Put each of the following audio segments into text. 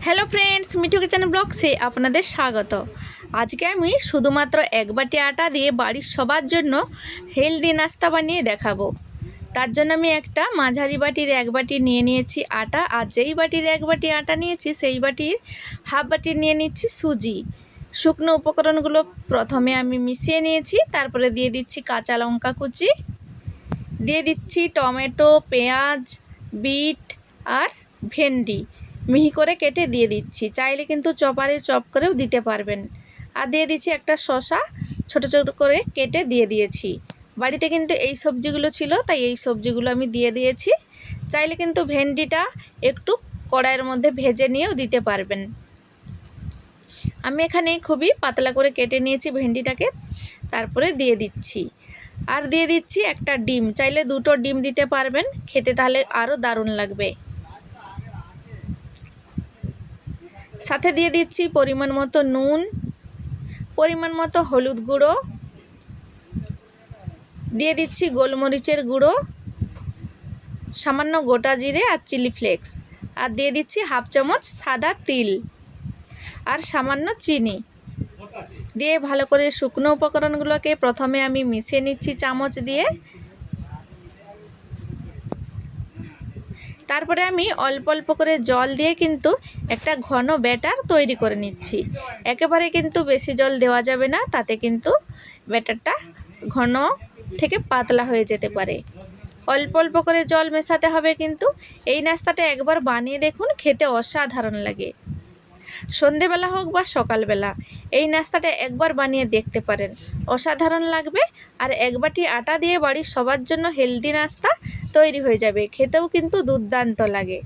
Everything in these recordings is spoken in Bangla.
হ্যালো ফ্রেন্ডস, মিঠু কিচেন ব্লগসে আপনাদের স্বাগত। আজকে আমি শুধুমাত্র এক বাটি আটা দিয়ে বাড়ির সবার জন্য হেলদি নাস্তা বানিয়ে দেখাবো। তার জন্য আমি একটা মাঝারি বাটির এক বাটি নিয়ে নিয়েছি আটা, আর যেই বাটির এক বাটি আটা নিয়েছি সেই বাটির হাফ বাটি নিয়ে নিচ্ছি সুজি। শুকনো উপকরণগুলো প্রথমে আমি মিশিয়ে নিয়েছি, তারপরে দিয়ে দিচ্ছি কাঁচা লঙ্কা কুচি, দিয়ে দিচ্ছি টমেটো, পেঁয়াজ, বিট আর ভেন্ডি মিহি করে কেটে দিয়ে দিচ্ছি। চাইলে কিন্তু চপারে চপ করেও দিতে পারবেন। আর দিয়ে দিচ্ছি একটা শসা ছোট ছোট করে কেটে দিয়ে দিয়েছি। বাড়িতে কিন্তু এই সবজিগুলো ছিল, তাই এই সবজিগুলো আমি দিয়ে দিয়েছি। চাইলে কিন্তু ভেন্ডিটা একটু কড়াইয়ের মধ্যে ভেজে নিয়েও দিতে পারবেন। আমি এখানে খুবই পাতলা করে কেটে নিয়েছি ভেন্ডিটাকে, তারপরে দিয়ে দিচ্ছি। আর দিয়ে দিচ্ছি একটা ডিম, চাইলে দুটো ডিম দিতে পারবেন, খেতে তাহলে আরও দারুণ লাগবে। সাথে দিয়ে দিচ্ছি পরিমাণ মতো নুন, পরিমাণ মতো হলুদ গুঁড়ো, দিয়ে দিচ্ছি গোলমরিচের গুঁড়ো, সামান্য গোটা জিরে আর চিলি ফ্লেক্স, আর দিয়ে দিচ্ছি হাফ চামচ সাদা তিল আর সামান্য চিনি দিয়ে ভালো করে শুকনো উপকরণগুলোকে প্রথমে আমি মিশিয়ে নিচ্ছি চামচ দিয়ে। তারপরে আমি অল্প অল্প করে জল দিয়ে কিন্তু একটা ঘন ব্যাটার তৈরি করে নিচ্ছি। একেবারে কিন্তু বেশি জল দেওয়া যাবে না, তাতে কিন্তু ব্যাটারটা ঘন থেকে পাতলা হয়ে যেতে পারে। অল্প অল্প করে জল মেশাতে হবে। কিন্তু এই নাস্তাটা একবার বানিয়ে দেখুন, খেতে অসাধারণ লাগে। সন্ধেবেলা হোক বা সকালবেলা এই নাস্তাটা একবার বানিয়ে দেখতে পারেন, অসাধারণ লাগবে। আর এক বাটি আটা দিয়ে বাড়ির সবার জন্য হেলদি নাস্তা তৈরি হয়ে যাবে, খেতেও কিন্তু দুর্দান্ত লাগে।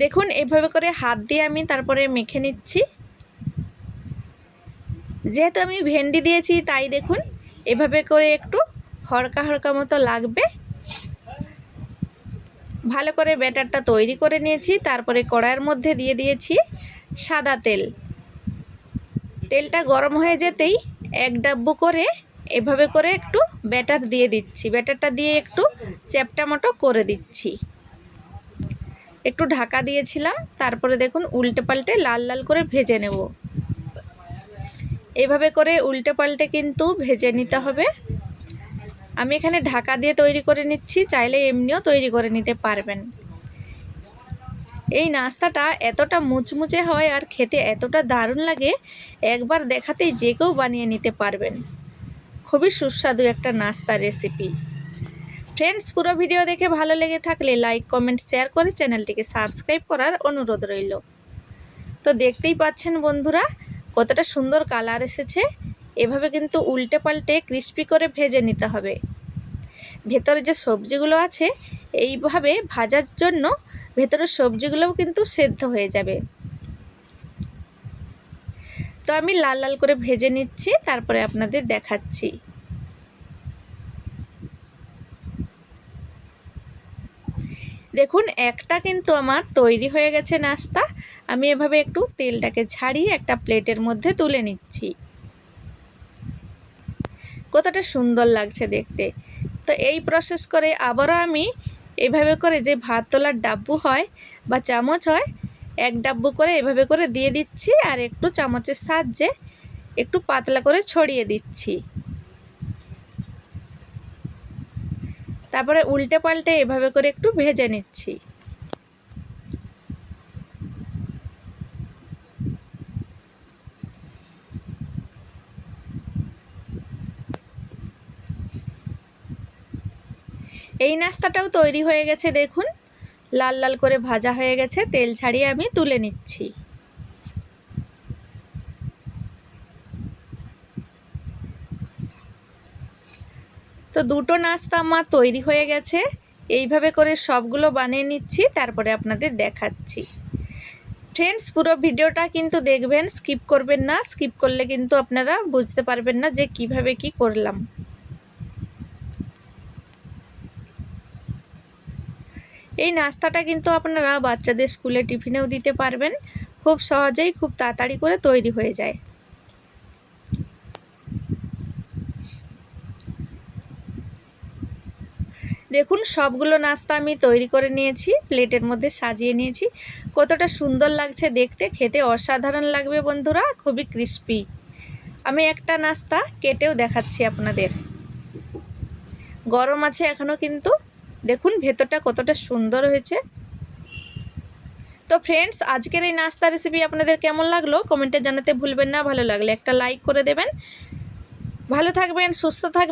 দেখুন এইভাবে করে হাত দিয়ে আমি তারপরে মেখে নিচ্ছি। যেহেতু আমি ভেন্ডি দিয়েছি তাই দেখুন এভাবে করে একটু হড়কা হড়কা মতো লাগবে। ভালো করে ব্যাটারটা তৈরি করে নিয়েছি। তারপরে কড়াইয়ের মধ্যে দিয়ে দিয়েছি সাদা তেল। তেলটা গরম হয়ে যেতেই এক ডাব্বু করে এভাবে করে একটু ব্যাটার দিয়ে দিচ্ছি। ব্যাটারটা দিয়ে একটু চ্যাপটা মতো করে দিচ্ছি। একটু ঢাকা দিয়েছিলাম, তারপরে দেখুন উল্টে পাল্টে লাল লাল করে ভেজে নেব। এভাবে করে উল্টে পাল্টে কিন্তু ভেজে নিতে হবে। আমি এখানে ঢাকা দিয়ে তৈরি করে নিচ্ছি, চাইলে এমনিও তৈরি করে নিতে পারবেন। এই নাস্তাটা এতটা মুচমুচে হয় আর খেতে এতটা দারুণ লাগে, একবার দেখাতেই যে কেউ বানিয়ে নিতে পারবেন। খুবই সুস্বাদু একটা নাস্তার রেসিপি। ফ্রেন্ডস, পুরো ভিডিও দেখে ভালো লেগে থাকলে লাইক, কমেন্ট, শেয়ার করে চ্যানেলটিকে সাবস্ক্রাইব করার অনুরোধ রইল। তো দেখতেই পাচ্ছেন বন্ধুরা কতটা সুন্দর কালার এসেছে। এভাবে কিন্তু উল্টে পাল্টে ক্রিস্পি করে ভেজে নিতে হবে। ভেতরে যে সবজিগুলো আছে এইভাবে ভাজার জন্য ভেতরের সবজিগুলোও কিন্তু সেদ্ধ হয়ে যাবে। তো আমি লাল লাল করে ভেজে নিচ্ছি, তারপরে আপনাদের দেখাচ্ছি। দেখুন একটা কিন্তু আমার তৈরি হয়ে গেছে নাস্তা। আমি এভাবে একটু তেলটাকে ছাড়িয়ে একটা প্লেটের মধ্যে তুলে নিচ্ছি। কতটা সুন্দর লাগছে দেখতে। তো এই প্রসেস করে আবারও আমি এভাবে করে যে ভাত তোলার ডাব্বু হয় বা চামচ হয়, এক ডাব্বু করে এভাবে করে দিয়ে দিচ্ছি, আর একটু চামচের সাহায্যে একটু পাতলা করে ছড়িয়ে দিচ্ছি। তারপরে উল্টে পাল্টে এভাবে করে একটু ভেজে নিচ্ছি। এই নাস্তাটাও তৈরি হয়ে গেছে। দেখুন লাল লাল করে ভাজা হয়ে গেছে, তেল ছাড়িয়ে আমি তুলে নিচ্ছি। তো দুটো নাস্তা আমার তৈরি হয়ে গেছে। এইভাবে করে সবগুলো বানিয়ে নিচ্ছি, তারপরে আপনাদের দেখাচ্ছি। ফ্রেন্ডস, পুরো ভিডিওটা কিন্তু দেখবেন, স্কিপ করবেন না। স্কিপ করলে কিন্তু আপনারা বুঝতে পারবেন না যে কিভাবে কি করলাম। এই নাস্তাটা কিন্তু আপনারা বাচ্চাদের স্কুলে টিফিনেও দিতে পারবেন। খুব সহজেই খুব তাড়াতাড়ি করে তৈরি হয়ে যায়। দেখুন সবগুলো নাস্তা আমি তৈরি করে নিয়েছি, প্লেটের মধ্যে সাজিয়ে নিয়েছি। কতটা সুন্দর লাগছে দেখতে, খেতে অসাধারণ লাগবে বন্ধুরা, খুবই ক্রিস্পি। আমি একটা নাস্তা কেটেও দেখাচ্ছি আপনাদের। গরম আছে এখনও, কিন্তু দেখুন ভেতরটা কতটা সুন্দর হয়েছে। তো ফ্রেন্ডস, আজকের এই নাস্তা রেসিপি আপনাদের কেমন লাগলো কমেন্টে জানাতে ভুলবেন না। ভালো লাগলে একটা লাইক করে দেবেন। ভালো থাকবেন, সুস্থ থাকবেন।